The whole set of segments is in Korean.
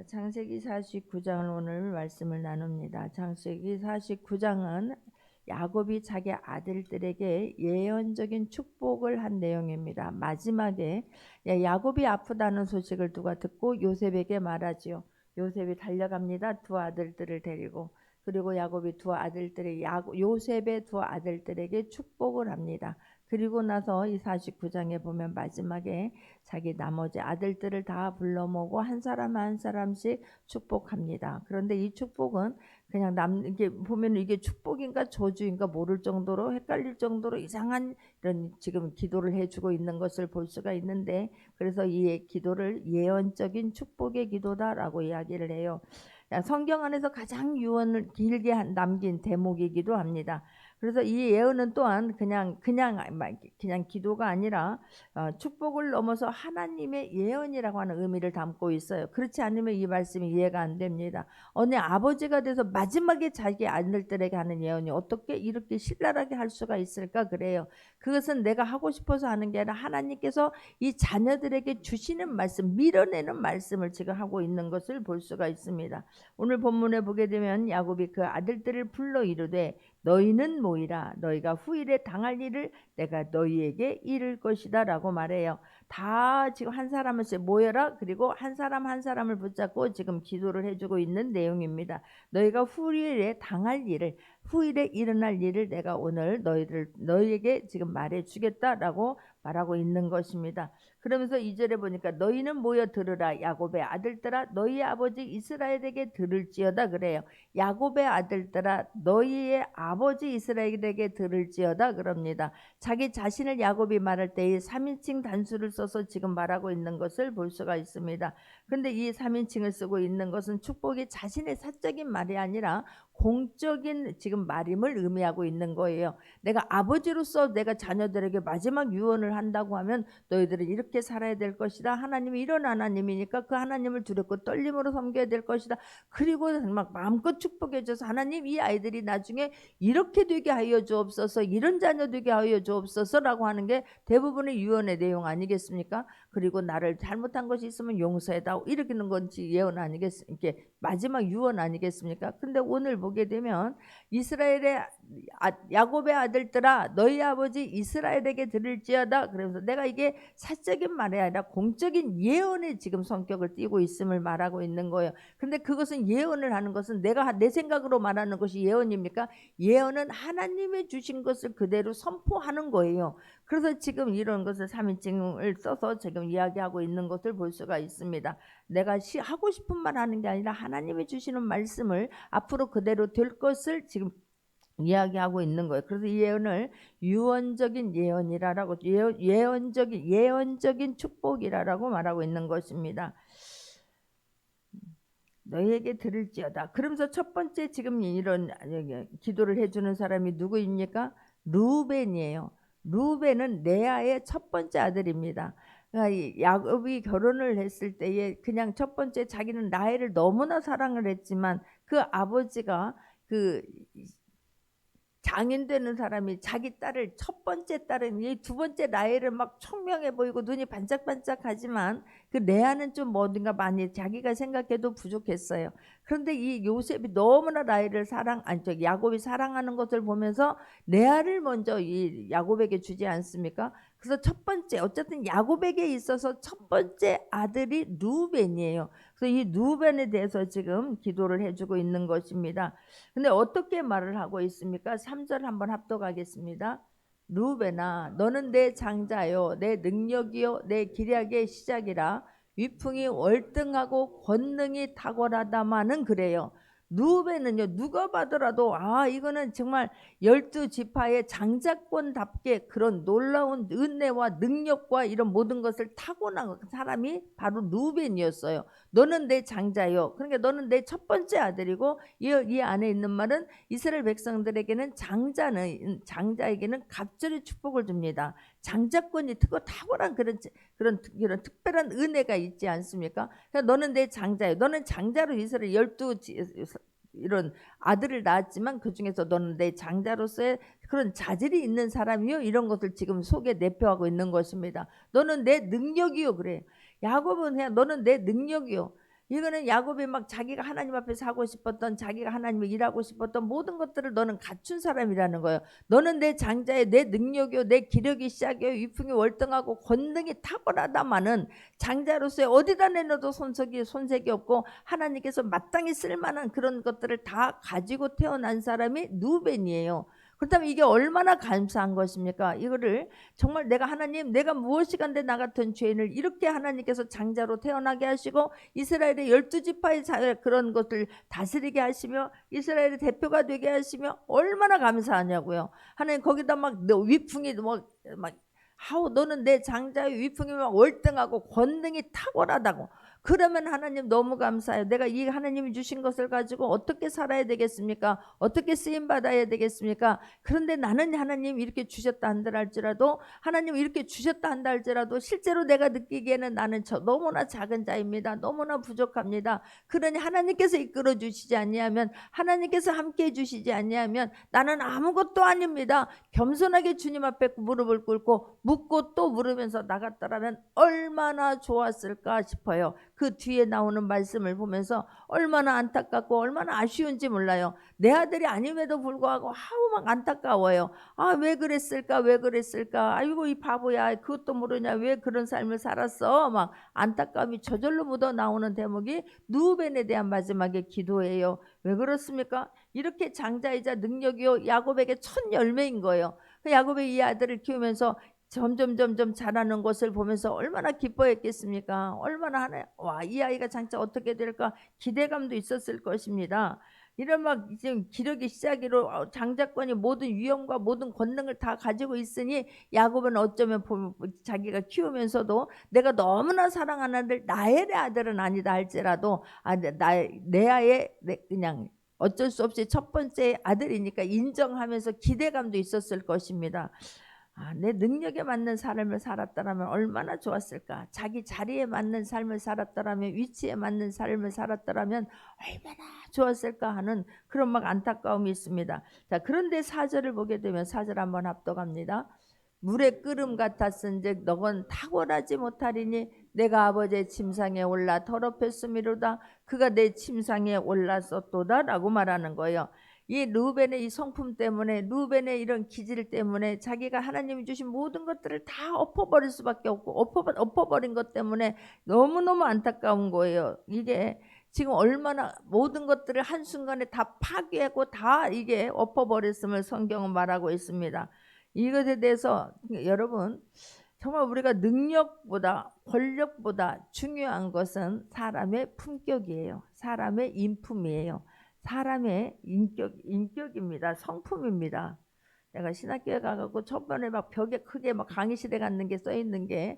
창세기 49장을 오늘 말씀을 나눕니다. 창세기 49장은 야곱이 자기 아들들에게 예언적인 축복을 한 내용입니다. 마지막에 야곱이 아프다는 소식을 누가 듣고 요셉에게 말하지요. 요셉이 달려갑니다. 두 아들들을 데리고. 그리고 야곱이 요셉의 두 아들들에게 축복을 합니다. 그리고 나서 이 49장에 보면 마지막에 자기 나머지 아들들을 다 불러 모으고 한 사람 한 사람씩 축복합니다. 그런데 이 축복은 그냥 이게 보면 이게 축복인가 저주인가 모를 정도로 헷갈릴 정도로 이상한 이런 지금 기도를 해주고 있는 것을 볼 수가 있는데, 그래서 이 기도를 예언적인 축복의 기도다라고 이야기를 해요. 성경 안에서 가장 유언을 길게 남긴 대목이기도 합니다. 그래서 이 예언은 또한 그냥 기도가 아니라 축복을 넘어서 하나님의 예언이라고 하는 의미를 담고 있어요. 그렇지 않으면 이 말씀이 이해가 안 됩니다. 어느 아버지가 돼서 마지막에 자기 아들들에게 하는 예언이 어떻게 이렇게 신랄하게 할 수가 있을까 그래요. 그것은 내가 하고 싶어서 하는 게 아니라 하나님께서 이 자녀들에게 주시는 말씀, 밀어내는 말씀을 지금 하고 있는 것을 볼 수가 있습니다. 오늘 본문에 보게 되면 야곱이 그 아들들을 불러 이르되 너희는 모이라, 너희가 후일에 당할 일을 내가 너희에게 이를 것이다 라고 말해요. 다 지금 한 사람씩 모여라, 그리고 한 사람 한 사람을 붙잡고 지금 기도를 해주고 있는 내용입니다. 너희가 후일에 당할 일을, 후일에 일어날 일을 내가 오늘 너희에게 지금 말해주겠다라고 말하고 있는 것입니다. 그러면서 2절에 보니까 너희는 모여 들으라, 야곱의 아들들아 너희 아버지 이스라엘에게 들을지어다 그래요. 야곱의 아들들아 너희의 아버지 이스라엘에게 들을지어다 그럽니다. 자기 자신을 야곱이 말할 때에 3인칭 단수를 써서 지금 말하고 있는 것을 볼 수가 있습니다. 그런데 이 3인칭을 쓰고 있는 것은 축복이 자신의 사적인 말이 아니라 공적인 지금 말임을 의미하고 있는 거예요. 내가 아버지로서 내가 자녀들에게 마지막 유언을 한다고 하면 너희들은 이렇게 살아야 될 것이다. 하나님이 이런 하나님이니까 그 하나님을 두렵고 떨림으로 섬겨야 될 것이다. 그리고 막 마음껏 축복해 줘서 하나님 이 아이들이 나중에 이렇게 되게 하여 주옵소서, 이런 자녀 되게 하여 주옵소서라고 하는 게 대부분의 유언의 내용 아니겠습니까? 그리고 나를 잘못한 것이 있으면 용서해다오, 이러는 건지 예언 아니겠습니까? 이게 마지막 유언 아니겠습니까? 근데 오늘 보게 되면 이스라엘의 야곱의 아들들아 너희 아버지 이스라엘에게 들을지어다. 그래서 내가 이게 사적인 말이 아니라 공적인 예언의 지금 성격을 띠고 있음을 말하고 있는 거예요. 근데 그것은 예언을 하는 것은 내가 내 생각으로 말하는 것이 예언입니까? 예언은 하나님의 주신 것을 그대로 선포하는 거예요. 그래서 지금 이런 것을 3인칭을 써서 지금 이야기하고 있는 것을 볼 수가 있습니다. 내가 하고 싶은 말 하는 게 아니라 하나님이 주시는 말씀을 앞으로 그대로 될 것을 지금 이야기하고 있는 거예요. 그래서 이 예언을 유언적인 예언이라고, 예언적인 축복이라고 말하고 있는 것입니다. 너희에게 들을지어다. 그러면서 첫 번째 지금 이런 기도를 해주는 사람이 누구입니까? 루벤이에요. 루벤은 레아의 첫 번째 아들입니다. 그러니까 야곱이 결혼을 했을 때에 그냥 첫 번째 자기는 라헬을 너무나 사랑을 했지만 그 아버지가 그 장인되는 사람이 자기 딸을, 첫 번째 딸은 이 두 번째 라헬은 막 총명해 보이고 눈이 반짝반짝하지만 그 레아는 좀 뭐든가 많이 자기가 생각해도 부족했어요. 그런데 이 요셉이 너무나 라헬을 야곱이 사랑하는 것을 보면서 레아를 먼저 이 야곱에게 주지 않습니까? 그래서 첫 번째, 어쨌든 야곱에게 있어서 첫 번째 아들이 루벤이에요. 그래서 이 루벤에 대해서 지금 기도를 해주고 있는 것입니다. 근데 어떻게 말을 하고 있습니까? 3절 한번 합독하겠습니다. 루벤아 너는 내 장자요 내 능력이요 내 기력의 시작이라. 위풍이 월등하고 권능이 탁월하다마는 그래요. 루벤은요 누가 봐더라도 이거는 정말 12지파의 장자권답게 그런 놀라운 은혜와 능력과 이런 모든 것을 타고난 사람이 바로 루벤이었어요. 너는 내 장자요. 그러니까 너는 내 첫 번째 아들이고 이 안에 있는 말은 이스라엘 백성들에게는 장자에게는 갑절의 축복을 줍니다. 장자권이 탁월한 그런 특별한 은혜가 있지 않습니까? 그러니까 너는 내 장자요. 너는 장자로 이스라엘 12 이런 아들을 낳았지만 그 중에서 너는 내 장자로서의 그런 자질이 있는 사람이요. 이런 것을 지금 속에 내포하고 있는 것입니다. 너는 내 능력이요. 그래. 야곱은 그냥 너는 내 능력이요. 이거는 야곱이 막 자기가 하나님 앞에서 하고 싶었던, 자기가 하나님을 일하고 싶었던 모든 것들을 너는 갖춘 사람이라는 거예요. 너는 내 장자에 내 능력이요 내 기력이 시작이요 위풍이 월등하고 권능이 탁월하다마는 장자로서의 어디다 내놔도 손색이 없고 하나님께서 마땅히 쓸만한 그런 것들을 다 가지고 태어난 사람이 누벤이에요. 그렇다면 이게 얼마나 감사한 것입니까? 이거를 정말 내가 하나님, 내가 무엇이간데 나 같은 죄인을 이렇게 하나님께서 장자로 태어나게 하시고 이스라엘의 12지파의 그런 것들 다스리게 하시며 이스라엘의 대표가 되게 하시며 얼마나 감사하냐고요. 하나님 거기다 막 위풍이 막 하우 너는 내 장자의 위풍이 막 월등하고 권능이 탁월하다고. 그러면 하나님 너무 감사해요. 내가 이 하나님이 주신 것을 가지고 어떻게 살아야 되겠습니까? 어떻게 쓰임 받아야 되겠습니까? 그런데 나는 하나님 이렇게 주셨다 한다 할지라도, 하나님 이렇게 주셨다 한다 할지라도 실제로 내가 느끼기에는 나는 너무나 작은 자입니다. 너무나 부족합니다. 그러니 하나님께서 이끌어 주시지 아니하면, 하나님께서 함께 해 주시지 아니하면 나는 아무것도 아닙니다. 겸손하게 주님 앞에 무릎을 꿇고 묻고 또 물으면서 나갔더라면 얼마나 좋았을까 싶어요. 그 뒤에 나오는 말씀을 보면서 얼마나 안타깝고 얼마나 아쉬운지 몰라요. 내 아들이 아님에도 불구하고 하우 막 안타까워요. 아, 왜 그랬을까 왜 그랬을까, 아이고 이 바보야 그것도 모르냐, 왜 그런 삶을 살았어, 막 안타까움이 저절로 묻어 나오는 대목이 누벤에 대한 마지막의 기도예요. 왜 그렇습니까? 이렇게 장자이자 능력이요 야곱에게 첫 열매인 거예요. 야곱의 이 아들을 키우면서 점점 자라는 것을 보면서 얼마나 기뻐했겠습니까? 얼마나 와, 이 아이가 장차 어떻게 될까 기대감도 있었을 것입니다. 이런 막 지금 기력이 시작으로 장자권이 모든 위엄과 모든 권능을 다 가지고 있으니 야곱은 어쩌면 자기가 키우면서도 내가 너무나 사랑하는 아들 나의 아들은 아니다 할지라도 내 아의 그냥 어쩔 수 없이 첫 번째 아들이니까 인정하면서 기대감도 있었을 것입니다. 내 능력에 맞는 삶을 살았더라면 얼마나 좋았을까. 자기 자리에 맞는 삶을 살았더라면, 위치에 맞는 삶을 살았더라면 얼마나 좋았을까 하는 그런 막 안타까움이 있습니다. 자, 그런데 4절을 보게 되면 4절 한번 합독합니다. 물의 끓음 같았은즉 너건 탁월하지 못하리니 내가 아버지의 침상에 올라 더럽혔음이로다. 그가 내 침상에 올랐었도다 라고 말하는 거예요. 이 루벤의 이 성품 때문에, 루벤의 이런 기질 때문에 자기가 하나님이 주신 모든 것들을 다 엎어버릴 수밖에 없고 엎어버린 것 때문에 너무너무 안타까운 거예요. 이게 지금 얼마나 모든 것들을 한순간에 다 파괴하고 다 이게 엎어버렸음을 성경은 말하고 있습니다. 이것에 대해서 여러분 정말 우리가 능력보다 권력보다 중요한 것은 사람의 품격이에요. 사람의 인품이에요. 사람의 인격입니다. 성품입니다. 내가 신학교에 가고 첫번에 막 벽에 크게 막 강의실에 갔는 게 써 있는 게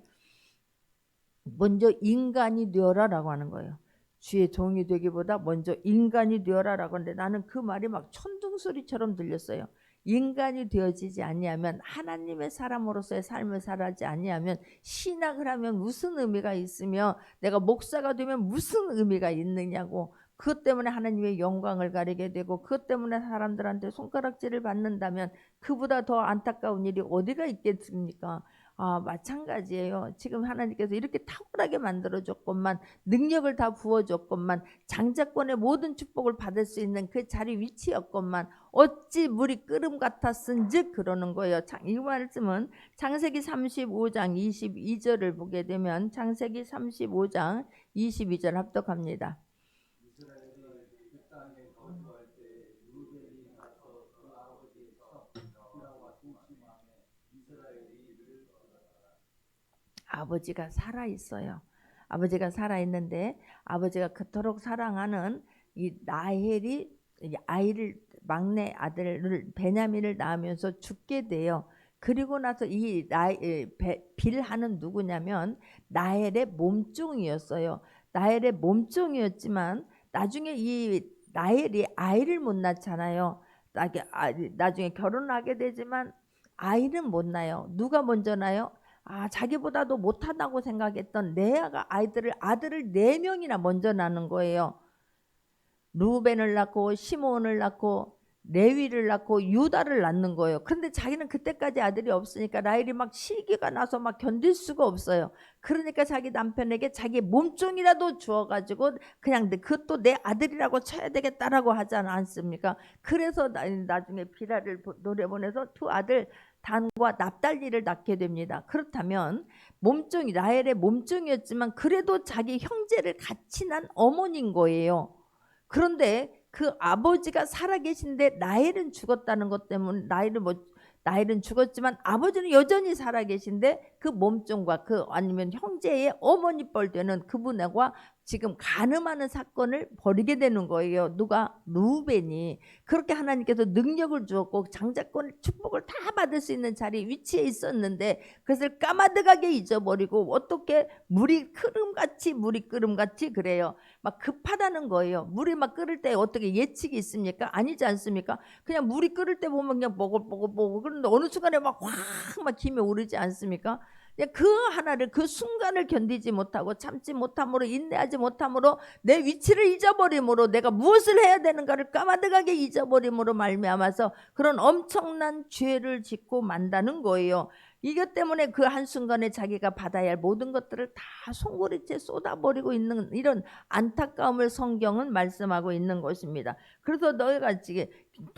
먼저 인간이 되어라라고 하는 거예요. 주의 종이 되기보다 먼저 인간이 되어라라고 하는데 나는 그 말이 막 천둥소리처럼 들렸어요. 인간이 되어지지 아니하면, 하나님의 사람으로서의 삶을 살아지 아니하면 신학을 하면 무슨 의미가 있으며 내가 목사가 되면 무슨 의미가 있느냐고. 그것 때문에 하나님의 영광을 가리게 되고 그것 때문에 사람들한테 손가락질을 받는다면 그보다 더 안타까운 일이 어디가 있겠습니까? 마찬가지예요. 지금 하나님께서 이렇게 탁월하게 만들어줬건만, 능력을 다 부어줬건만, 장자권의 모든 축복을 받을 수 있는 그 자리 위치였건만 어찌 물이 끓음 같았은즉 그러는 거예요. 이 말씀은 창세기 35장 22절을 보게 되면 창세기 35장 22절 합독합니다. 아버지가 살아있어요. 아버지가 살아있는데 아버지가 그토록 사랑하는 이 라헬이 아이를, 막내 아들을 베냐민을 낳으면서 죽게 돼요. 그리고 나서 이 빌하는 누구냐면 라헬의 몸종이었어요. 라헬의 몸종이었지만 나중에 이 라헬이 아이를 못 낳잖아요. 나중에 결혼하게 되지만 아이는 못 낳아요. 누가 먼저 낳아요? 자기보다도 못하다고 생각했던 레아가 아들을 4명이나 먼저 낳는 거예요. 루벤을 낳고 시몬을 낳고 레위를 낳고 유다를 낳는 거예요. 그런데 자기는 그때까지 아들이 없으니까 라헬이 막 시기가 나서 막 견딜 수가 없어요. 그러니까 자기 남편에게 자기 몸종이라도 주어가지고 그냥 그것도 내 아들이라고 쳐야 되겠다라고 하지 않습니까? 그래서 나중에 비라를 노려보내서 두 아들 단과 납달리를 낳게 됩니다. 그렇다면 몸종이 라헬의 몸종이었지만 그래도 자기 형제를 같이 낳은 어머니인 거예요. 그런데 그 아버지가 살아계신데 라헬은 죽었다는 것 때문에 라헬은 죽었지만 아버지는 여전히 살아계신데 그 몸종과 그 아니면 형제의 어머니 뻘 되는 그분과 지금 간음하는 사건을 벌이게 되는 거예요. 누가? 루벤이. 그렇게 하나님께서 능력을 주었고 장자권 축복을 다 받을 수 있는 자리 위치에 있었는데 그것을 까마득하게 잊어버리고 어떻게 물이 끓음같이 그래요. 막 급하다는 거예요. 물이 막 끓을 때 어떻게 예측이 있습니까? 아니지 않습니까? 그냥 물이 끓을 때 보면 그냥 뽀글뽀글 그런데 어느 순간에 막 김이 오르지 않습니까? 그 하나를 그 순간을 견디지 못하고 참지 못함으로 인내하지 못함으로 내 위치를 잊어버림으로 내가 무엇을 해야 되는가를 까마득하게 잊어버림으로 말미암아서 그런 엄청난 죄를 짓고 만다는 거예요. 이것 때문에 그 한순간에 자기가 받아야 할 모든 것들을 다 송골이채 쏟아버리고 있는 이런 안타까움을 성경은 말씀하고 있는 것입니다. 그래서 너희가 지금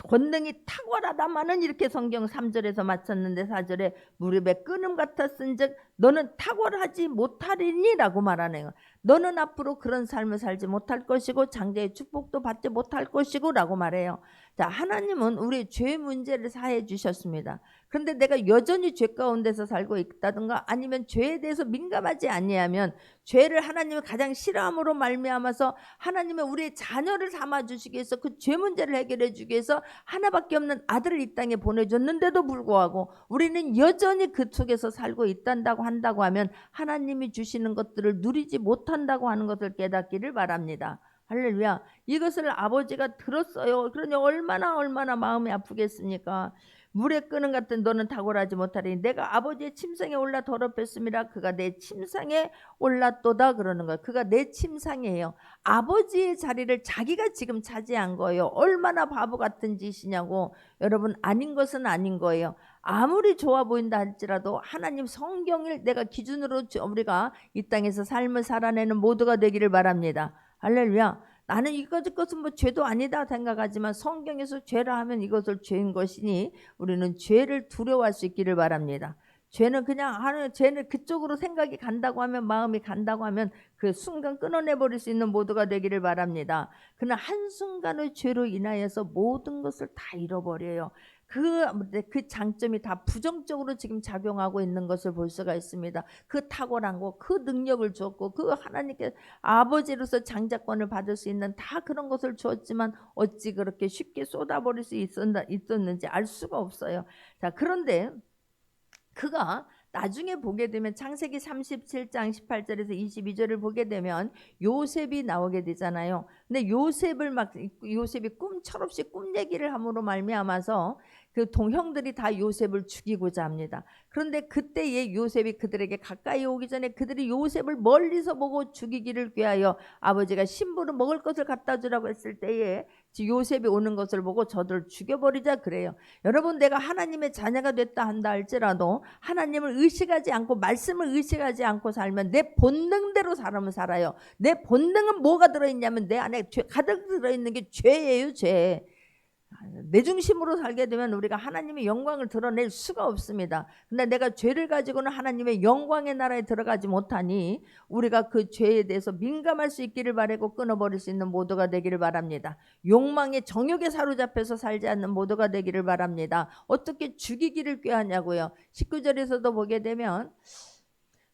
권능이 탁월하다마는 이렇게 성경 3절에서 마쳤는데 4절에 무릎에 끈음 같았은즉 너는 탁월하지 못하리니 라고 말하네요. 너는 앞으로 그런 삶을 살지 못할 것이고 장자의 축복도 받지 못할 것이고 라고 말해요. 자, 하나님은 우리 죄 문제를 사해 주셨습니다. 그런데 내가 여전히 죄 가운데서 살고 있다든가 아니면 죄에 대해서 민감하지 아니하면 죄를 하나님이 가장 싫어함으로 말미암아서 하나님의 우리의 자녀를 삼아주시기 위해서 그 죄 문제를 해결해 주기 위해서 하나밖에 없는 아들을 이 땅에 보내줬는데도 불구하고 우리는 여전히 그 속에서 살고 있단다고 한다고 하면 하나님이 주시는 것들을 누리지 못한다고 하는 것을 깨닫기를 바랍니다. 할렐루야. 이것을 아버지가 들었어요. 그러니 얼마나 마음이 아프겠습니까? 물에 끄는 같은 너는 탁월하지 못하리니 내가 아버지의 침상에 올라 더럽혔습니다. 그가 내 침상에 올랐도다 그러는 거예요. 그가 내 침상이에요. 아버지의 자리를 자기가 지금 차지한 거예요. 얼마나 바보 같은 짓이냐고. 여러분, 아닌 것은 아닌 거예요. 아무리 좋아 보인다 할지라도 하나님 성경을 내가 기준으로 우리가 이 땅에서 삶을 살아내는 모두가 되기를 바랍니다. 할렐루야. 나는 이것은 뭐 죄도 아니다 생각하지만 성경에서 죄라 하면 이것을 죄인 것이니 우리는 죄를 두려워할 수 있기를 바랍니다. 죄는 그냥 죄는 그쪽으로 생각이 간다고 하면 마음이 간다고 하면 그 순간 끊어내버릴 수 있는 모두가 되기를 바랍니다. 그러나 한순간의 죄로 인하여서 모든 것을 다 잃어버려요. 그 장점이 다 부정적으로 지금 작용하고 있는 것을 볼 수가 있습니다. 그 탁월한 거, 그 능력을 주었고 그 하나님께 아버지로서 장자권을 받을 수 있는 다 그런 것을 주었지만 어찌 그렇게 쉽게 쏟아버릴 수 있었는지 알 수가 없어요. 자, 그런데 그가 나중에 보게 되면 창세기 37장 18절에서 22절을 보게 되면 요셉이 나오게 되잖아요. 근데 요셉이 꿈철없이 꿈 얘기를 함으로 말미암아서 그 동형들이 다 요셉을 죽이고자 합니다. 그런데 그때에 요셉이 그들에게 가까이 오기 전에 그들이 요셉을 멀리서 보고 죽이기를 꾀하여 아버지가 심부름 먹을 것을 갖다 주라고 했을 때에 요셉이 오는 것을 보고 저들을 죽여버리자 그래요. 여러분, 내가 하나님의 자녀가 됐다 한다 할지라도 하나님을 의식하지 않고 말씀을 의식하지 않고 살면 내 본능대로 사람은 살아요. 내 본능은 뭐가 들어있냐면 내 안에 가득 들어있는 게 죄예요. 죄. 내 중심으로 살게 되면 우리가 하나님의 영광을 드러낼 수가 없습니다. 근데 내가 죄를 가지고는 하나님의 영광의 나라에 들어가지 못하니 우리가 그 죄에 대해서 민감할 수 있기를 바라고 끊어버릴 수 있는 모두가 되기를 바랍니다. 욕망의 정욕에 사로잡혀서 살지 않는 모두가 되기를 바랍니다. 어떻게 죽이기를 꾀하냐고요. 19절에서도 보게 되면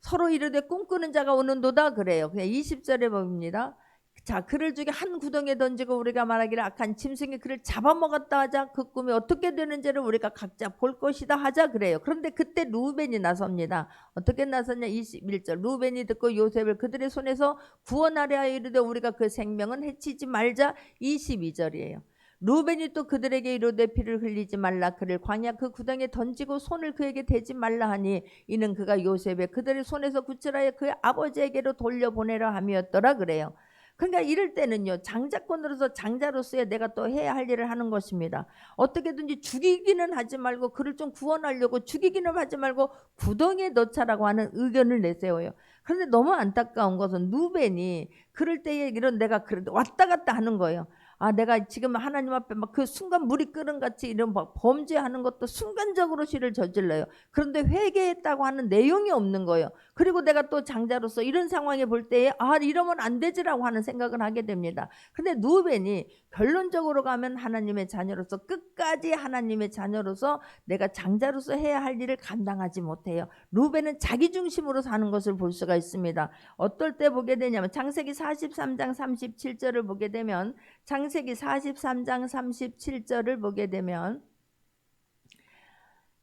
서로 이르되 꿈꾸는 자가 오는도다 그래요. 그냥 20절에 봅니다. 자, 그를 죽여 한 구덩이에 던지고 우리가 말하기를 악한 짐승이 그를 잡아먹었다 하자. 그 꿈이 어떻게 되는지를 우리가 각자 볼 것이다 하자 그래요. 그런데 그때 루벤이 나섭니다. 어떻게 나섰냐. 21절 루벤이 듣고 요셉을 그들의 손에서 구원하려 하여 이르되 우리가 그 생명은 해치지 말자. 22절이에요. 루벤이 또 그들에게 이르되 피를 흘리지 말라. 그를 광야 그 구덩이에 던지고 손을 그에게 대지 말라 하니 이는 그가 요셉의 그들의 손에서 구출하여 그의 아버지에게로 돌려보내려 함이었더라 그래요. 그러니까 이럴 때는요, 장자권으로서 장자로서의 내가 또 해야 할 일을 하는 것입니다. 어떻게든지 죽이기는 하지 말고 그를 좀 구원하려고 죽이기는 하지 말고 구덩이에 넣자라고 하는 의견을 내세워요. 그런데 너무 안타까운 것은 누벤이 그럴 때에 이런 내가 왔다 갔다 하는 거예요. 아, 내가 지금 하나님 앞에 막 그 순간 물이 끓은 같이 이런 막 범죄하는 것도 순간적으로 시를 저질러요. 그런데 회개했다고 하는 내용이 없는 거예요. 그리고 내가 또 장자로서 이런 상황에 볼 때에 아, 이러면 안 되지라고 하는 생각을 하게 됩니다. 근데 누벤이 결론적으로 가면 하나님의 자녀로서 끝까지 하나님의 자녀로서 내가 장자로서 해야 할 일을 감당하지 못해요. 루벤은 자기 중심으로 사는 것을 볼 수가 있습니다. 어떨 때 보게 되냐면 창세기 43장 37절을 보게 되면 창세기 43장 37절을 보게 되면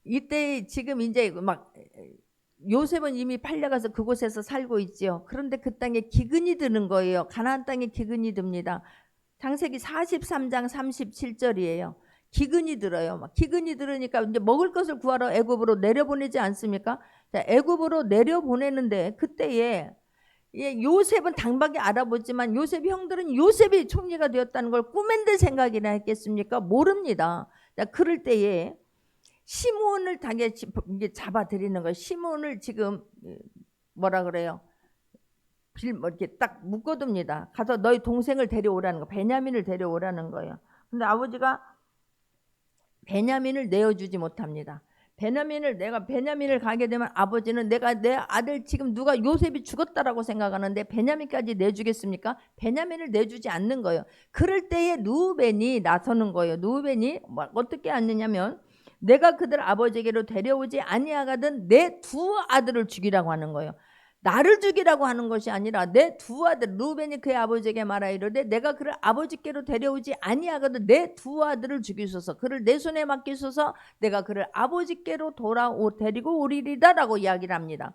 이때 지금 이제 막 요셉은 이미 팔려가서 그곳에서 살고 있지요. 그런데 그 땅에 기근이 드는 거예요. 가나안 땅에 기근이 듭니다. 창세기 43장 37절이에요. 기근이 들어요. 막 기근이 들으니까 이제 먹을 것을 구하러 애굽으로 내려보내지 않습니까? 자, 애굽으로 내려보내는데 그때에 요셉은 당박에 알아보지만 요셉 형들은 요셉이 총리가 되었다는 걸 꿈엔들 생각이나 했겠습니까? 모릅니다. 자, 그럴 때에 시므온을 당에 잡아들이는 거예요. 시므온을 지금 뭐라 그래요? 이렇게 딱 묶어둡니다. 가서 너희 동생을 데려오라는 거, 베냐민을 데려오라는 거예요. 근데 아버지가 베냐민을 내어주지 못합니다. 베냐민을 가게 되면 아버지는 내가 내 아들 지금 누가 요셉이 죽었다라고 생각하는데 베냐민까지 내주겠습니까? 베냐민을 내주지 않는 거예요. 그럴 때에 루벤이 나서는 거예요. 루벤이 어떻게 하느냐면 내가 그들 아버지에게로 데려오지 아니하거든 내 두 아들을 죽이라고 하는 거예요. 나를 죽이라고 하는 것이 아니라 내 두 아들, 루벤이 그의 아버지에게 말하이르되 내가 그를 아버지께로 데려오지 아니하거든 내 두 아들을 죽이소서, 그를 내 손에 맡기소서, 내가 그를 아버지께로 데리고 오리리다 라고 이야기를 합니다.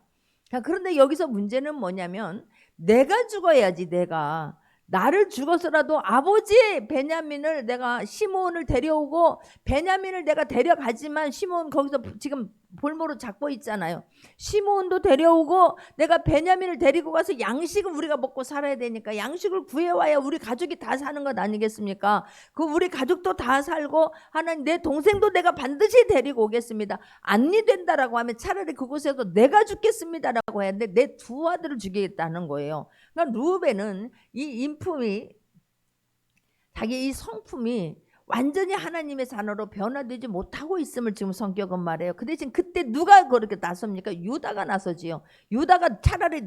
그런데 여기서 문제는 뭐냐면 내가 죽어야지. 내가 나를 죽어서라도 아버지 베냐민을 내가 시므온을 데려오고 베냐민을 내가 데려가지만 시므온 거기서 지금 볼모로 잡고 있잖아요. 시므온도 데려오고 내가 베냐민을 데리고 가서 양식을 우리가 먹고 살아야 되니까 양식을 구해와야 우리 가족이 다 사는 것 아니겠습니까? 그 우리 가족도 다 살고 하나님 내 동생도 내가 반드시 데리고 오겠습니다. 안니 된다라고 하면 차라리 그곳에서 내가 죽겠습니다라고 했는데 내 두 아들을 죽이겠다는 거예요. 그러니까 루벤은 이 인품이 자기 이 성품이 완전히 하나님의 자녀로 변화되지 못하고 있음을 지금 성격은 말해요. 그 대신 그때 누가 그렇게 나섭니까? 유다가 나서지요. 유다가 차라리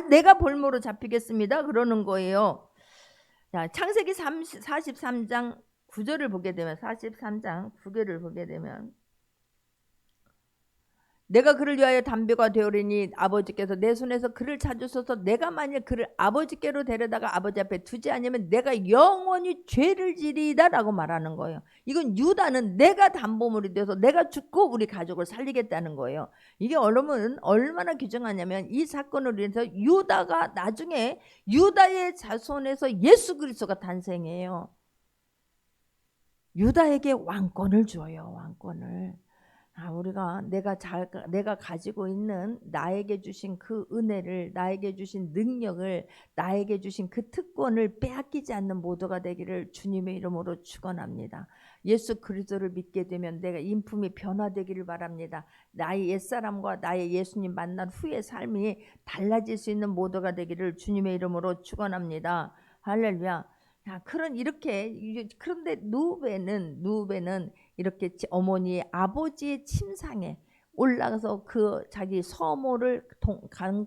내가 볼모로 잡히겠습니다 그러는 거예요. 자, 창세기 43장 9절을 보게 되면 43장 9절을 보게 되면 내가 그를 위하여 담배가 되오리니 아버지께서 내 손에서 그를 찾으소서, 내가 만일 그를 아버지께로 데려다가 아버지 앞에 두지 않으면 내가 영원히 죄를 지리이다 라고 말하는 거예요. 이건 유다는 내가 담보물이 돼서 내가 죽고 우리 가족을 살리겠다는 거예요. 이게 여러분 얼마나 규정하냐면 이 사건으로 인해서 유다가 나중에 유다의 자손에서 예수 그리스도가 탄생해요. 유다에게 왕권을 줘요. 왕권을. 우리가 내가 가지고 있는 나에게 주신 그 은혜를, 나에게 주신 능력을, 나에게 주신 그 특권을 빼앗기지 않는 모두가 되기를 주님의 이름으로 축원합니다. 예수 그리스도를 믿게 되면 내가 인품이 변화되기를 바랍니다. 나의 옛사람과 나의 예수님 만난 후의 삶이 달라질 수 있는 모두가 되기를 주님의 이름으로 축원합니다. 할렐루야. 그런데 누벤은 이렇게 어머니의 아버지의 침상에 올라가서 그 자기 서모를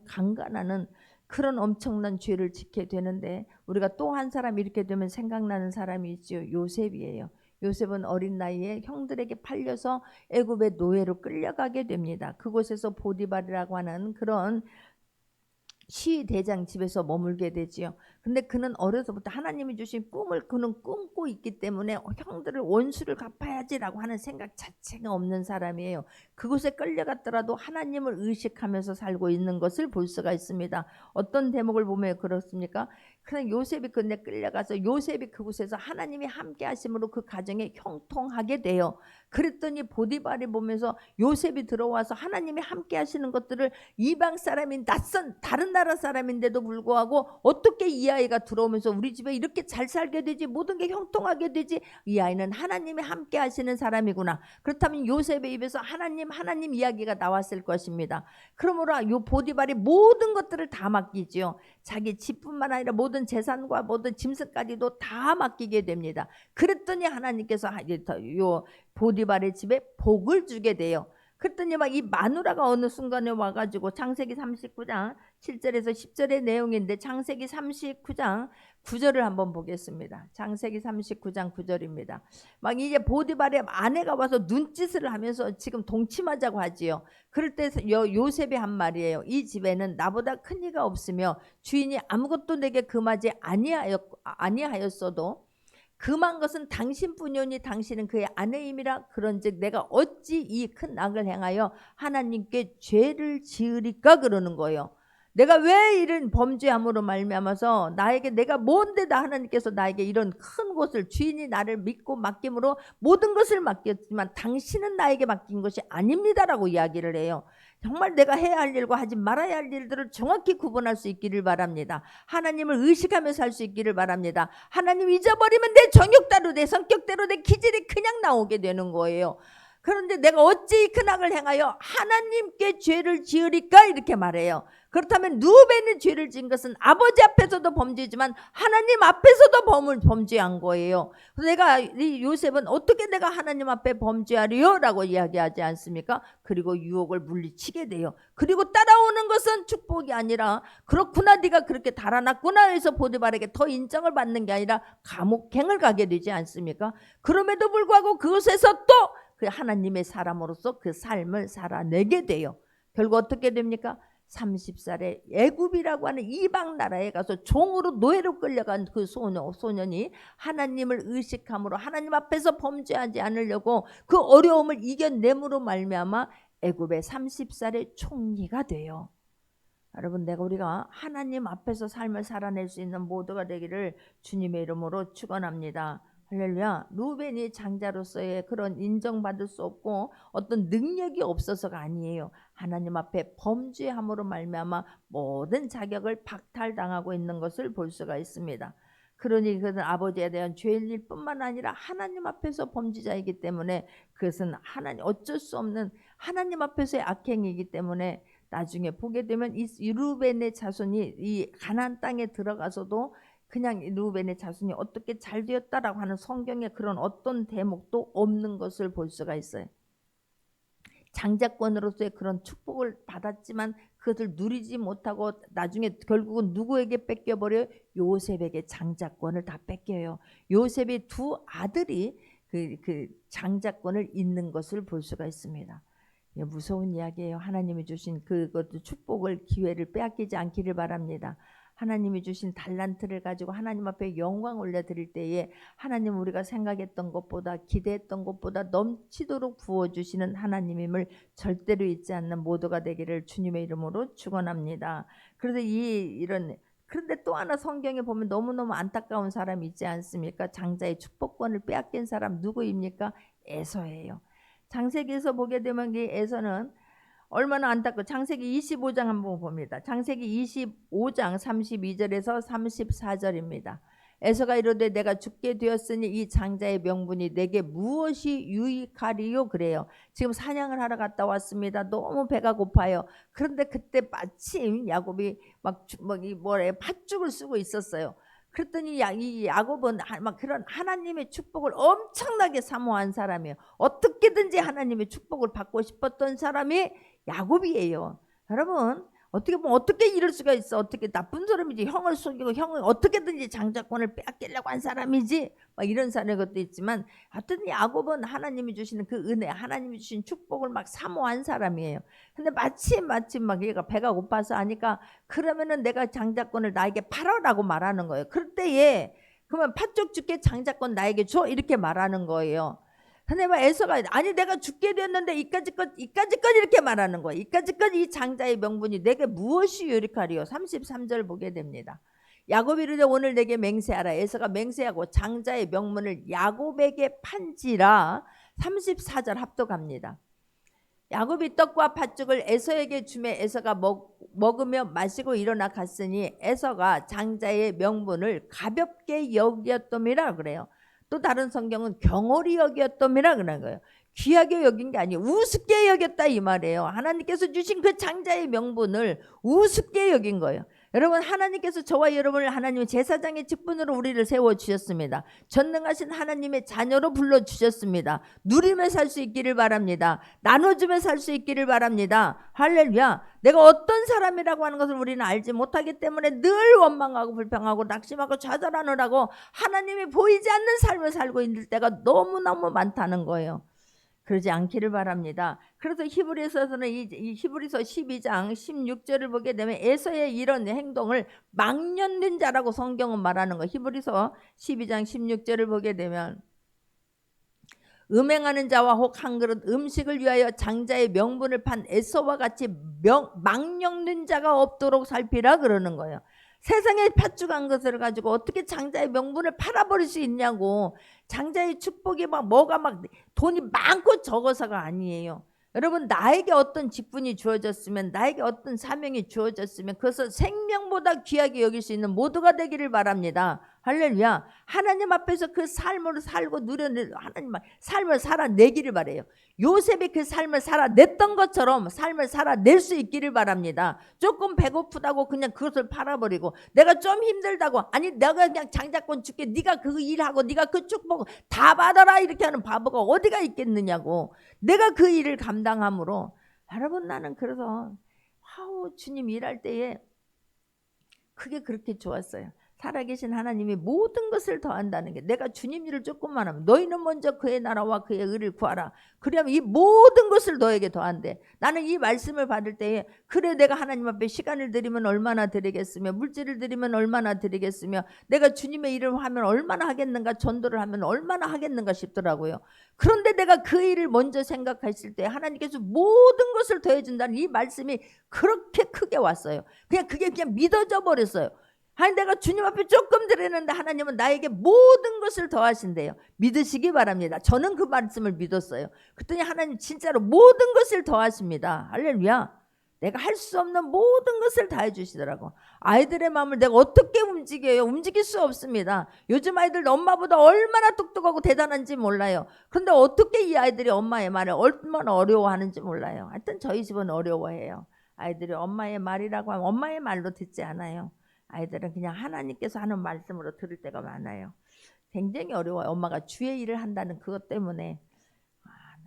강간하는 그런 엄청난 죄를 짓게 되는데, 우리가 또 한 사람 이렇게 되면 생각나는 사람이 있죠. 요셉이에요. 요셉은 어린 나이에 형들에게 팔려서 애굽의 노예로 끌려가게 됩니다. 그곳에서 보디발이라고 하는 그런 시대장 집에서 머물게 되지요. 근데 그는 어려서부터 하나님이 주신 꿈을 그는 꿈고 있기 때문에 형들을 원수를 갚아야지라고 하는 생각 자체가 없는 사람이에요. 그곳에 끌려갔더라도 하나님을 의식하면서 살고 있는 것을 볼 수가 있습니다. 어떤 대목을 보면 그렇습니까? 그러나 요셉이 그데 끌려가서 요셉이 그곳에서 하나님이 함께 하심으로 그 가정에 형통하게 돼요. 그랬더니 보디발이 보면서 요셉이 들어와서 하나님이 함께 하시는 것들을 이방 사람인 낯선 다른 나라 사람인데도 불구하고 어떻게 이 아이가 들어오면서 우리 집에 이렇게 잘 살게 되지, 모든 게 형통하게 되지, 이 아이는 하나님이 함께 하시는 사람이구나. 그렇다면 요셉의 입에서 하나님 이야기가 나왔을 것입니다. 그러므로 요 보디발이 모든 것들을 다 맡기지요. 자기 집뿐만 아니라 모든 재산과 모든 짐승까지도 다 맡기게 됩니다. 그랬더니 하나님께서 요 보디발의 집에 복을 주게 돼요. 그랬더니 막 이 마누라가 어느 순간에 와가지고 창세기 39장 7절에서 10절의 내용인데, 창세기 39장 9절을 한번 보겠습니다. 창세기 39장 9절입니다. 막 이제 보디발의 아내가 와서 눈짓을 하면서 지금 동침하자고 하지요. 그럴 때 요셉이 한 말이에요. 이 집에는 나보다 큰 이가 없으며 주인이 아무것도 내게 금하지 아니하였어도 금한 것은 당신뿐이오니 당신은 그의 아내임이라. 그런즉 내가 어찌 이 큰 악을 행하여 하나님께 죄를 지으리까 그러는 거예요. 내가 왜 이런 범죄함으로 말미암아서 나에게 내가 뭔데 하나님께서 나에게 이런 큰 곳을, 주인이 나를 믿고 맡김으로 모든 것을 맡겼지만 당신은 나에게 맡긴 것이 아닙니다라고 이야기를 해요. 정말 내가 해야 할 일과 하지 말아야 할 일들을 정확히 구분할 수 있기를 바랍니다. 하나님을 의식하며 살 수 있기를 바랍니다. 하나님 잊어버리면 내 정욕대로, 내 성격대로, 내 기질이 그냥 나오게 되는 거예요. 그런데 내가 어찌 큰 악을 행하여 하나님께 죄를 지으리까 이렇게 말해요. 그렇다면 루벤이 죄를 지은 것은 아버지 앞에서도 범죄지만 하나님 앞에서도 범죄한 거예요. 그래서 이 요셉은 어떻게 내가 하나님 앞에 범죄하리요? 라고 이야기하지 않습니까? 그리고 유혹을 물리치게 돼요. 그리고 따라오는 것은 축복이 아니라, 그렇구나 네가 그렇게 달아났구나 해서 보디발에게 더 인정을 받는 게 아니라 감옥행을 가게 되지 않습니까? 그럼에도 불구하고 그것에서 또 그 하나님의 사람으로서 그 삶을 살아내게 돼요. 결국 어떻게 됩니까? 30살에 애굽이라고 하는 이방 나라에 가서 종으로 노예로 끌려간 그 소년이 하나님을 의식함으로 하나님 앞에서 범죄하지 않으려고 그 어려움을 이겨냄으로 말미암아 애굽의 30살의 총리가 돼요. 여러분, 우리가 하나님 앞에서 삶을 살아낼 수 있는 모두가 되기를 주님의 이름으로 축원합니다. 할렐루야. 루벤이 장자로서의 그런 인정받을 수 없고 어떤 능력이 없어서가 아니에요. 하나님 앞에 범죄함으로 말미암아 모든 자격을 박탈당하고 있는 것을 볼 수가 있습니다. 그러니 그것은 아버지에 대한 죄일 뿐만 아니라 하나님 앞에서 범죄자이기 때문에, 그것은 어쩔 수 없는 하나님 앞에서의 악행이기 때문에 나중에 보게 되면 이 루벤의 자손이 이 가나안 땅에 들어가서도 그냥 루벤의 자손이 어떻게 잘 되었다라고 하는 성경에 그런 어떤 대목도 없는 것을 볼 수가 있어요. 장자권으로서의 그런 축복을 받았지만 그것을 누리지 못하고 나중에 결국은 누구에게 뺏겨버려요? 요셉에게 장자권을 다 뺏겨요. 요셉의 두 아들이 그 장자권을 잇는 것을 볼 수가 있습니다. 무서운 이야기예요. 하나님이 주신 그것도 축복을, 기회를 빼앗기지 않기를 바랍니다. 하나님이 주신 달란트를 가지고 하나님 앞에 영광 올려드릴 때에 하나님, 우리가 생각했던 것보다, 기대했던 것보다 넘치도록 부어주시는 하나님임을 절대로 잊지 않는 모두가 되기를 주님의 이름으로 축원합니다. 그런데 또 하나 성경에 보면 너무너무 안타까운 사람이 있지 않습니까? 장자의 축복권을 빼앗긴 사람 누구입니까? 에서예요. 창세기에서 보게 되면 이 에서는 얼마나 안타깝고, 창세기 25장 한번 봅니다. 창세기 25장 32절에서 34절입니다. 에서가 이르되 내가 죽게 되었으니 이 장자의 명분이 내게 무엇이 유익하리요? 그래요. 지금 사냥을 하러 갔다 왔습니다. 너무 배가 고파요. 그런데 그때 마침 야곱이 팥죽을 쓰고 있었어요. 그랬더니 이 야곱은 막 그런 하나님의 축복을 엄청나게 사모한 사람이에요. 어떻게든지 하나님의 축복을 받고 싶었던 사람이 야곱이에요. 여러분, 어떻게 보면 어떻게 이럴 수가 있어? 어떻게 나쁜 사람이지? 형을 속이고 형을 어떻게든지 장자권을 빼앗기려고 한 사람이지? 막 이런 사람의 것도 있지만, 하여튼 야곱은 하나님이 주시는 그 은혜, 하나님이 주신 축복을 막 사모한 사람이에요. 근데 마침 막 얘가 배가 고파서 하니까, 그러면은 내가 장자권을 나에게 팔아라고 말하는 거예요. 그럴 때에 그러면 팥죽 줄게, 장자권 나에게 줘, 이렇게 말하는 거예요. 근데 막 에서가 아니 내가 죽게 됐는데 이까지껏 이렇게 말하는 거예요. 이까지껏 이 장자의 명분이 내게 무엇이 유익하리요? 33절 보게 됩니다. 야곱이 이르되 오늘 내게 맹세하라. 에서가 맹세하고 장자의 명분을 야곱에게 판지라. 34절 합독합니다. 야곱이 떡과 팥죽을 에서에게 주매 에서가 먹으며 마시고 일어나 갔으니 에서가 장자의 명분을 가볍게 여겼더미라 그래요. 또 다른 성경은 경홀히 여겼더미라 그런 거예요. 귀하게 여긴 게 아니에요. 우습게 여겼다 이 말이에요. 하나님께서 주신 그 장자의 명분을 우습게 여긴 거예요. 여러분, 하나님께서 저와 여러분을 하나님의 제사장의 직분으로 우리를 세워주셨습니다. 전능하신 하나님의 자녀로 불러주셨습니다. 누리며 살 수 있기를 바랍니다. 나눠주며 살 수 있기를 바랍니다. 할렐루야. 내가 어떤 사람이라고 하는 것을 우리는 알지 못하기 때문에 늘 원망하고 불평하고 낙심하고 좌절하느라고 하나님이 보이지 않는 삶을 살고 있을 때가 너무너무 많다는 거예요. 그러지 않기를 바랍니다. 그래서 히브리서에서는 이 히브리서 12장 16절을 보게 되면 에서의 이런 행동을 망령된 자라고 성경은 말하는 거. 히브리서 12장 16절을 보게 되면 음행하는 자와 혹 한 그릇 음식을 위하여 장자의 명분을 판 에서와 같이 망령된 자가 없도록 살피라 그러는 거예요. 세상에 팥죽한 것을 가지고 어떻게 장자의 명분을 팔아버릴 수 있냐고. 장자의 축복이 뭐가 돈이 많고 적어서가 아니에요. 여러분, 나에게 어떤 직분이 주어졌으면, 나에게 어떤 사명이 주어졌으면 그것을 생명보다 귀하게 여길 수 있는 모두가 되기를 바랍니다. 할렐루야. 하나님 앞에서 그 삶을 살고 하나님 삶을 살아내기를 바래요. 요셉이 그 삶을 살아냈던 것처럼 삶을 살아낼 수 있기를 바랍니다. 조금 배고프다고 그냥 그것을 팔아버리고, 내가 좀 힘들다고, 아니 내가 그냥 장자권 줄게, 네가 그 일하고 네가 그 축복 다 받아라 이렇게 하는 바보가 어디가 있겠느냐고. 내가 그 일을 감당함으로. 여러분, 나는 그래서 주님 일할 때에 그게 그렇게 좋았어요. 살아계신 하나님이 모든 것을 더한다는 게, 내가 주님 일을 조금만 하면 너희는 먼저 그의 나라와 그의 의를 구하라. 그러면 이 모든 것을 너에게 더한대. 나는 이 말씀을 받을 때에 그래, 내가 하나님 앞에 시간을 드리면 얼마나 드리겠으며, 물질을 드리면 얼마나 드리겠으며, 내가 주님의 일을 하면 얼마나 하겠는가, 전도를 하면 얼마나 하겠는가 싶더라고요. 그런데 내가 그 일을 먼저 생각했을 때 하나님께서 모든 것을 더해준다는 이 말씀이 그렇게 크게 왔어요. 그게 그냥 믿어져 버렸어요. 아니, 내가 주님 앞에 조금 드리는데 하나님은 나에게 모든 것을 더하신대요. 믿으시기 바랍니다. 저는 그 말씀을 믿었어요. 그랬더니 하나님 진짜로 모든 것을 더하십니다. 할렐루야. 내가 할 수 없는 모든 것을 다 해주시더라고. 아이들의 마음을 내가 어떻게 움직여요? 움직일 수 없습니다. 요즘 아이들 엄마보다 얼마나 똑똑하고 대단한지 몰라요. 그런데 어떻게 이 아이들이 엄마의 말을 얼마나 어려워하는지 몰라요. 하여튼 저희 집은 어려워해요. 아이들이 엄마의 말이라고 하면 엄마의 말로 듣지 않아요. 아이들은 그냥 하나님께서 하는 말씀으로 들을 때가 많아요. 굉장히 어려워요. 엄마가 주의 일을 한다는 그것 때문에.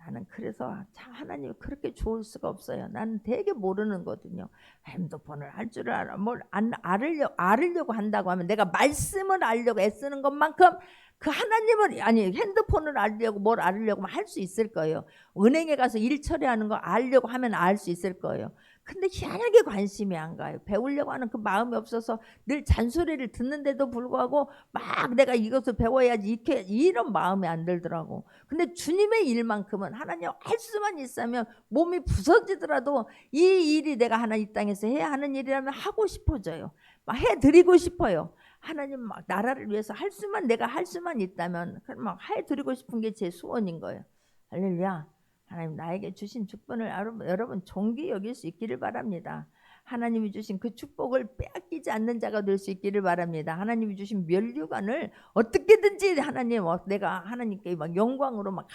나는 그래서 참 하나님이 그렇게 좋을 수가 없어요. 나는 되게 모르는 거거든요. 핸드폰을 할 줄 알아. 뭘 알으려고 한다고 하면, 내가 말씀을 알려고 애쓰는 것만큼 그 하나님을, 아니 핸드폰을 알려고 뭘 알으려고 할 수 있을 거예요. 은행에 가서 일 처리하는 거 알려고 하면 알 수 있을 거예요. 근데 희한하게 관심이 안 가요. 배우려고 하는 그 마음이 없어서 늘 잔소리를 듣는데도 불구하고 막 내가 이것을 배워야지 이런 마음이 안 들더라고. 근데 주님의 일만큼은 하나님 할 수만 있으면 몸이 부서지더라도 이 일이 내가 하나 이 땅에서 해야 하는 일이라면 하고 싶어져요. 막 해드리고 싶어요. 하나님 막 나라를 위해서 내가 할 수만 있다면 그럼 막 해드리고 싶은 게 제 소원인 거예요. 할렐루야. 하나님 나에게 주신 축복을 여러분 존귀 여길 수 있기를 바랍니다. 하나님이 주신 그 축복을 빼앗기지 않는 자가 될 수 있기를 바랍니다. 하나님이 주신 면류관을 어떻게든지 내가 하나님께 막 영광으로 막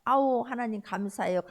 아우 하나님 감사해요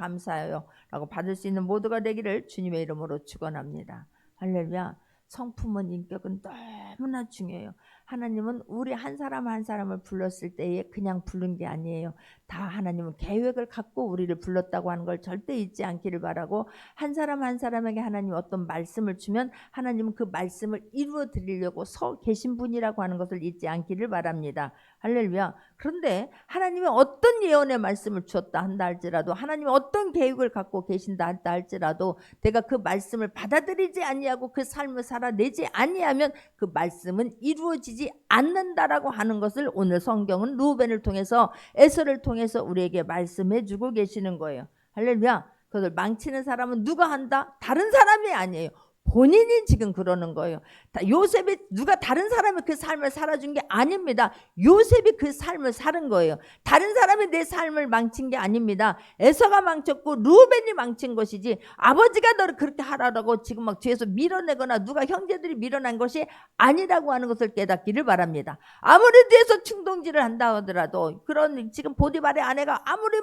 라고 받을 수 있는 모두가 되기를 주님의 이름으로 축원합니다. 할렐루야. 성품은, 인격은 너무나 중요해요. 하나님은 우리 한 사람 한 사람을 불렀을 때에 그냥 부른 게 아니에요. 다 하나님은 계획을 갖고 우리를 불렀다고 하는 걸 절대 잊지 않기를 바라고, 한 사람 한 사람에게 하나님이 어떤 말씀을 주면 하나님은 그 말씀을 이루어 드리려고 서 계신 분이라고 하는 것을 잊지 않기를 바랍니다. 할렐루야. 그런데 하나님이 어떤 예언의 말씀을 주었다 한다 할지라도, 하나님이 어떤 계획을 갖고 계신다 한다 할지라도 내가 그 말씀을 받아들이지 아니하고 그 삶을 살아내지 아니하면 그 말씀은 이루어지지 않는다라고 하는 것을 오늘 성경은 루벤을 통해서, 에서를 통해서 우리에게 말씀해 주고 계시는 거예요. 할렐루야. 그것을 망치는 사람은 누가 한다? 다른 사람이 아니에요. 본인이 지금 그러는 거예요. 요셉이 누가 다른 사람이 그 삶을 살아준 게 아닙니다. 요셉이 그 삶을 사는 거예요. 다른 사람이 내 삶을 망친 게 아닙니다. 에서가 망쳤고 루벤이 망친 것이지 아버지가 너를 그렇게 하라고 지금 막 뒤에서 밀어내거나 누가 형제들이 밀어낸 것이 아니라고 하는 것을 깨닫기를 바랍니다. 아무리 뒤에서 충동질을 한다 하더라도 그런 지금 보디발의 아내가 아무리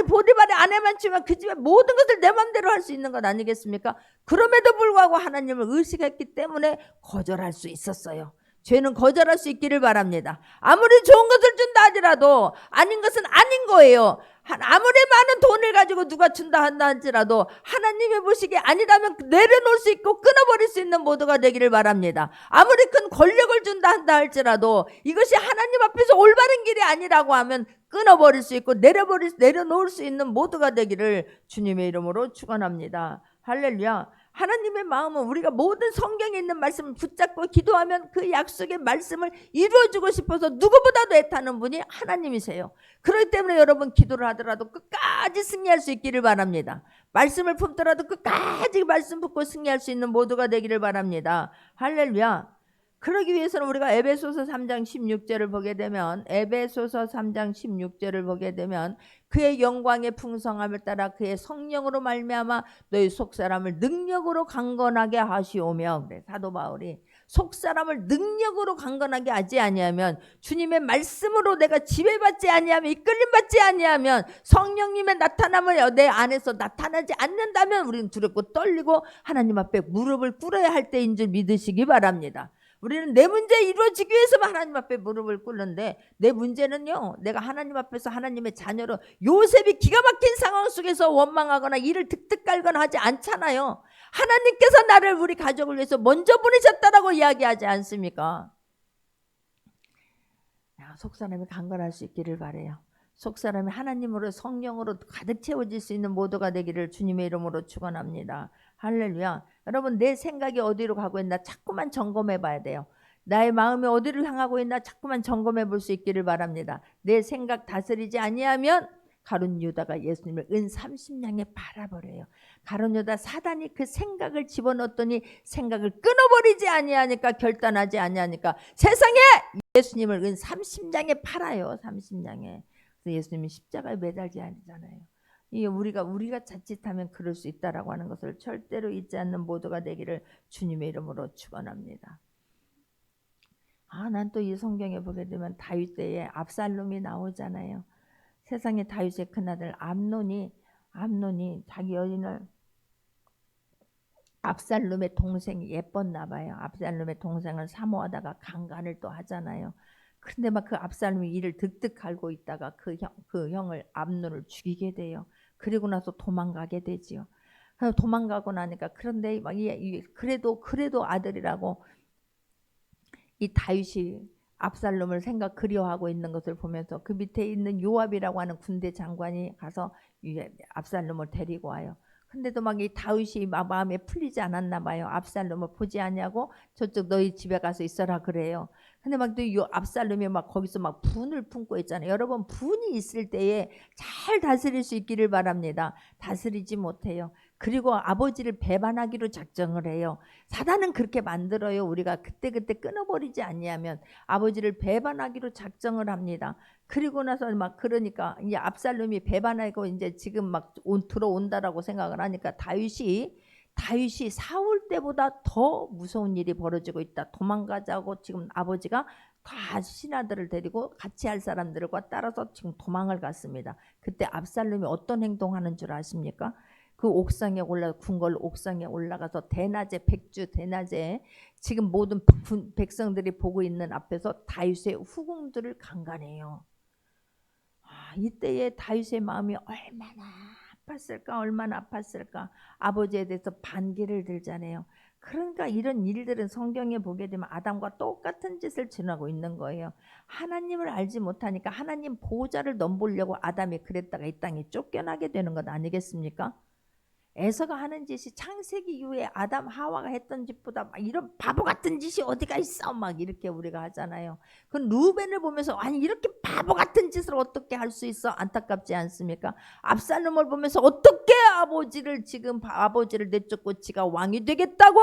보디발의 아내만 치면 그 집에 모든 것을 내 맘대로 할 수 있는 것 아니겠습니까? 그럼에도 불구하고 하나님을 의식했기 때문에 거절할 수 있었어요. 죄는 거절할 수 있기를 바랍니다. 아무리 좋은 것을 준다 하더라도 아닌 것은 아닌 거예요. 아무리 많은 돈을 가지고 누가 준다 한다 할지라도 하나님의 보시기에 아니라면 내려놓을 수 있고 끊어버릴 수 있는 모두가 되기를 바랍니다. 아무리 큰 권력을 준다 한다 할지라도 이것이 하나님 앞에서 올바른 길이 아니라고 하면 끊어버릴 수 있고 내려놓을 수 있는 모두가 되기를 주님의 이름으로 축원합니다. 할렐루야. 하나님의 마음은 우리가 모든 성경에 있는 말씀을 붙잡고 기도하면 그 약속의 말씀을 이루어주고 싶어서 누구보다도 애타는 분이 하나님이세요. 그렇기 때문에 여러분 기도를 하더라도 끝까지 승리할 수 있기를 바랍니다. 말씀을 품더라도 끝까지 말씀 붙고 승리할 수 있는 모두가 되기를 바랍니다. 할렐루야. 그러기 위해서는 우리가 에베소서 3장 16절을 보게 되면 에베소서 3장 16절을 보게 되면 그의 영광의 풍성함을 따라 그의 성령으로 말미암아 너희 속사람을 능력으로 강건하게 하시오며, 그래 사도 바울이 속사람을 능력으로 강건하게 하지 아니하면, 주님의 말씀으로 내가 지배받지 아니하면, 이끌림받지 아니하면, 성령님의 나타남을 내 안에서 나타나지 않는다면 우리는 두렵고 떨리고 하나님 앞에 무릎을 꿇어야 할 때인 줄 믿으시기 바랍니다. 우리는 내 문제 이루어지기 위해서만 하나님 앞에 무릎을 꿇는데, 내 문제는요, 내가 하나님 앞에서 하나님의 자녀로, 요셉이 기가 막힌 상황 속에서 원망하거나 이를 득득 깔거나 하지 않잖아요. 하나님께서 나를 우리 가족을 위해서 먼저 보내셨다라고 이야기하지 않습니까? 속사람이 강건할 수 있기를 바라요. 속사람이 하나님으로 성령으로 가득 채워질 수 있는 모두가 되기를 주님의 이름으로 축원합니다. 할렐루야. 여러분, 내 생각이 어디로 가고 있나 자꾸만 점검해 봐야 돼요. 나의 마음이 어디를 향하고 있나 자꾸만 점검해 볼 수 있기를 바랍니다. 내 생각 다스리지 아니하면 가룟 유다가 예수님을 은 30냥에 팔아버려요. 가룟 유다, 사단이 그 생각을 집어넣었더니 생각을 끊어버리지 아니하니까, 결단하지 아니하니까 세상에 예수님을 은 30냥에 팔아요. 30냥에. 그래서 예수님이 십자가에 매달지 않잖아요. 이게 우리가 자칫하면 그럴 수 있다라고 하는 것을 절대로 잊지 않는 모두가 되기를 주님의 이름으로 축원합니다. 난 또 이 성경에 보게 되면 다윗 때에 압살롬이 나오잖아요. 세상에 다윗의 큰아들 암논이 자기 여인을, 압살롬의 동생이 예뻤나 봐요. 압살롬의 동생을 사모하다가 강간을 또 하잖아요. 근데 막 그 압살롬이 이를 득득 갈고 있다가 그 형을 암논을 죽이게 돼요. 그리고 나서 도망가게 되지요. 도망가고 나니까, 그런데 막 그래도 아들이라고 이 다윗이 압살롬을 그리워하고 있는 것을 보면서 그 밑에 있는 요압이라고 하는 군대 장관이 가서 압살롬을 데리고 와요. 근데도 막 이 다윗이 마음에 풀리지 않았나 봐요. 압살롬을 보지 않냐고 저쪽 너희 집에 가서 있어라 그래요. 근데 막 또 압살롬이 막 거기서 막 분을 품고 있잖아요. 여러분, 분이 있을 때에 잘 다스릴 수 있기를 바랍니다. 다스리지 못해요. 그리고 아버지를 배반하기로 작정을 해요. 사단은 그렇게 만들어요. 우리가 그때그때 끊어버리지 않냐면 아버지를 배반하기로 작정을 합니다. 그리고 나서 막 그러니까 이제 압살롬이 배반하고 이제 지금 막 들어온다라고 생각을 하니까 다윗이 사울 때보다 더 무서운 일이 벌어지고 있다. 도망가자고 지금 아버지가 다 신하들을 데리고 같이 할 사람들과 따라서 지금 도망을 갔습니다. 그때 압살롬이 어떤 행동하는 줄 아십니까? 그 옥상에 궁궐 옥상에 올라가서 백주 대낮에 지금 모든 백성들이 보고 있는 앞에서 다윗의 후궁들을 강간해요. 이때의 다윗의 마음이 얼마나 아팠을까. 아버지에 대해서 반기를 들잖아요. 그러니까 이런 일들은 성경에 보게 되면 아담과 똑같은 짓을 지나고 있는 거예요. 하나님을 알지 못하니까 하나님 보호자를 넘보려고 아담이 그랬다가 이 땅에 쫓겨나게 되는 것 아니겠습니까? 에서가 하는 짓이 창세기 이후에 아담 하와가 했던 짓보다 막 이런 바보 같은 짓이 어디가 있어 막 이렇게 우리가 하잖아요. 그건 루벤을 보면서 아니 이렇게 바보 같은 짓을 어떻게 할 수 있어 안타깝지 않습니까? 압살롬을 보면서 어떻게 아버지를 내쫓고 지가 왕이 되겠다고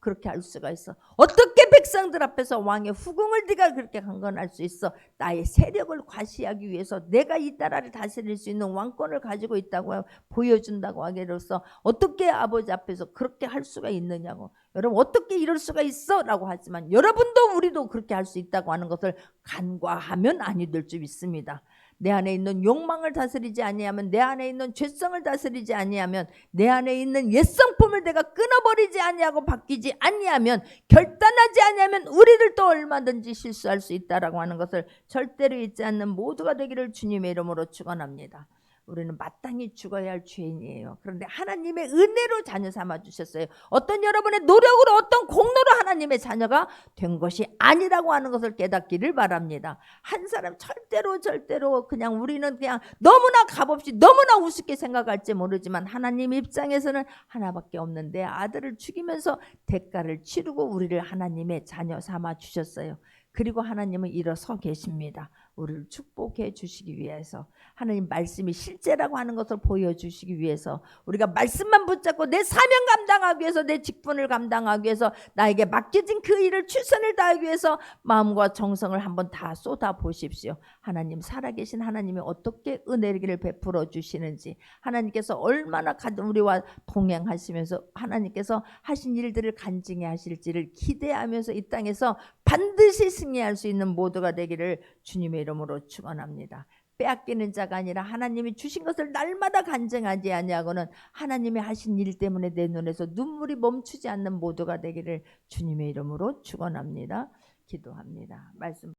그렇게 할 수가 있어? 어떻게 백성들 앞에서 왕의 후궁을 네가 그렇게 강건할 수 있어? 나의 세력을 과시하기 위해서 내가 이 나라를 다스릴 수 있는 왕권을 가지고 있다고 보여준다고 하기로서 어떻게 아버지 앞에서 그렇게 할 수가 있느냐고. 여러분 어떻게 이럴 수가 있어? 라고 하지만 여러분도 우리도 그렇게 할 수 있다고 하는 것을 간과하면 아니 될 줄 믿습니다. 내 안에 있는 욕망을 다스리지 아니하면, 내 안에 있는 죄성을 다스리지 아니하면, 내 안에 있는 옛성품을 내가 끊어버리지 아니하고 바뀌지 아니하면, 결단하지 아니하면 우리들도 얼마든지 실수할 수 있다라고 하는 것을 절대로 잊지 않는 모두가 되기를 주님의 이름으로 축원합니다. 우리는 마땅히 죽어야 할 죄인이에요. 그런데 하나님의 은혜로 자녀 삼아 주셨어요. 어떤 여러분의 노력으로, 어떤 공로로 하나님의 자녀가 된 것이 아니라고 하는 것을 깨닫기를 바랍니다. 한 사람 절대로 그냥 우리는 그냥 너무나 값없이 너무나 우습게 생각할지 모르지만 하나님 입장에서는 하나밖에 없는 내 아들을 죽이면서 대가를 치르고 우리를 하나님의 자녀 삼아 주셨어요. 그리고 하나님은 일어서 계십니다. 우리를 축복해 주시기 위해서, 하나님 말씀이 실제라고 하는 것을 보여주시기 위해서, 우리가 말씀만 붙잡고 내 사명 감당하기 위해서, 내 직분을 감당하기 위해서, 나에게 맡겨진 그 일을 최선을 다하기 위해서 마음과 정성을 한번 다 쏟아 보십시오. 하나님, 살아계신 하나님이 어떻게 은혜를 베풀어 주시는지, 하나님께서 얼마나 우리와 동행하시면서 하나님께서 하신 일들을 간증해 하실지를 기대하면서 이 땅에서 반드시 승리할 수 있는 모두가 되기를 주님의 이름으로 축원합니다. 빼앗기는 자가 아니라 하나님이 주신 것을 날마다 간증하지 아니하고는 하나님이 하신 일 때문에 내 눈에서 눈물이 멈추지 않는 모두가 되기를 주님의 이름으로 축원합니다. 기도합니다. 말씀